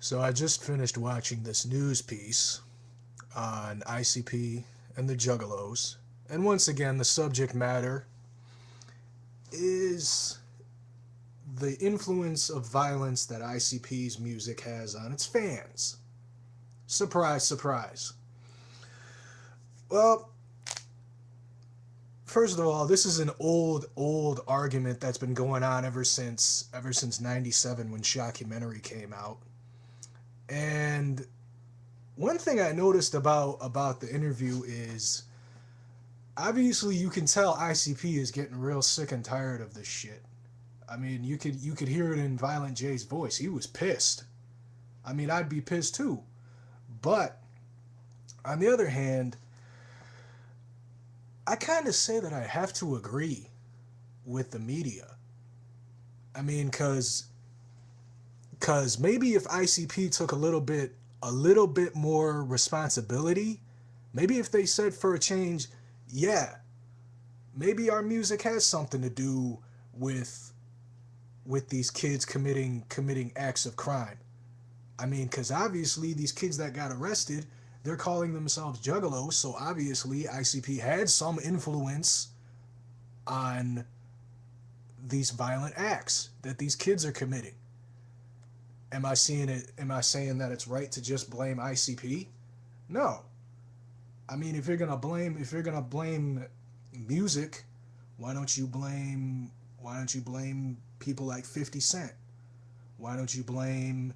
So I just finished watching this news piece on ICP and the Juggalos. And once again, the subject matter is the influence of violence that ICP's music has on its fans. Surprise, surprise. Well, first of all, this is an old argument that's been going on ever since '97 when Shockumentary came out. And one thing I noticed about the interview is obviously you can tell ICP is getting real sick and tired of this shit. I mean, you could hear it in Violent J's voice. He was pissed. I mean, I'd be pissed too. But on the other hand, I kind of say that I have to agree with the media. I mean, cuz maybe if ICP took a little bit more responsibility, maybe if they said for a change, yeah, maybe our music has something to do with these kids committing acts of crime. I mean, because obviously these kids that got arrested, they're calling themselves juggalos, so obviously ICP had some influence on these violent acts that these kids are committing. Am I seeing it? Am I saying that it's right to just blame ICP? No. I mean, if you're gonna blame music, why don't you blame people like 50 Cent? Why don't you blame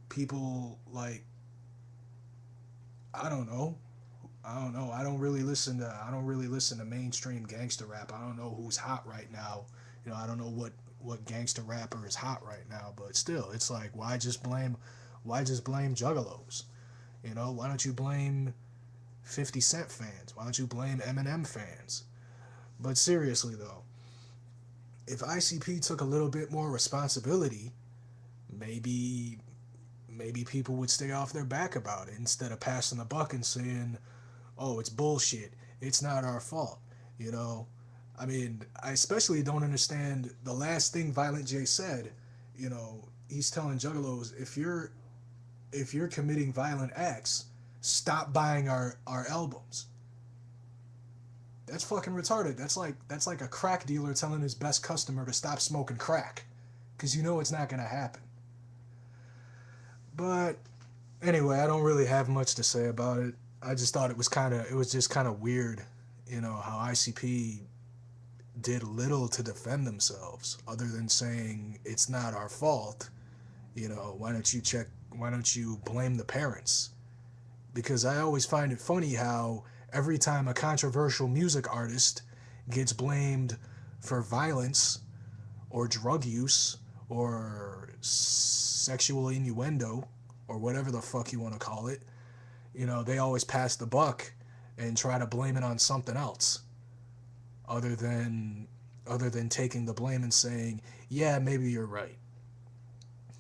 people like I don't know. I don't know. I don't really listen to mainstream gangster rap. I don't know who's hot right now. I don't know what gangster rapper is hot right now, but still it's like why just blame juggalos? Why don't you blame 50 Cent fans? Why don't you blame Eminem fans? But seriously though, if ICP took a little bit more responsibility, maybe people would stay off their back about it instead of passing the buck and saying, "Oh, it's bullshit. It's not our fault." You know, I mean, I especially don't understand the last thing Violent J said. He's telling Juggalos, if you're committing violent acts, stop buying our albums. That's fucking retarded. That's like a crack dealer telling his best customer to stop smoking crack, because it's not gonna happen. But anyway, I don't really have much to say about it. I just thought it was just kind of weird, how ICP did little to defend themselves other than saying it's not our fault. Why don't you blame the parents? Because I always find it funny how every time a controversial music artist gets blamed for violence or drug use or sexual innuendo or whatever the fuck you want to call it, they always pass the buck and try to blame it on something else other than taking the blame and saying, yeah, maybe you're right.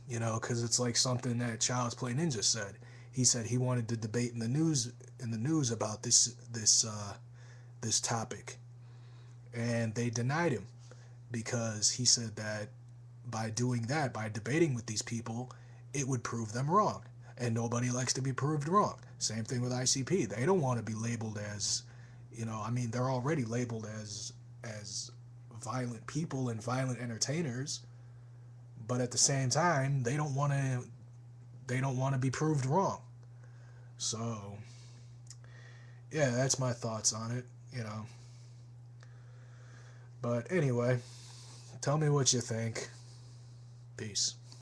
Because it's like something that Child's Play Ninja said. He said he wanted to debate in the news about this topic, and they denied him because he said that by doing that, by debating with these people, it would prove them wrong, and nobody likes to be proved wrong. Same thing with ICP. They don't want to be labeled as, I mean, they're already labeled as violent people and violent entertainers, but at the same time, they don't want to be proved wrong. So, yeah, that's my thoughts on it. But anyway, tell me what you think. Peace.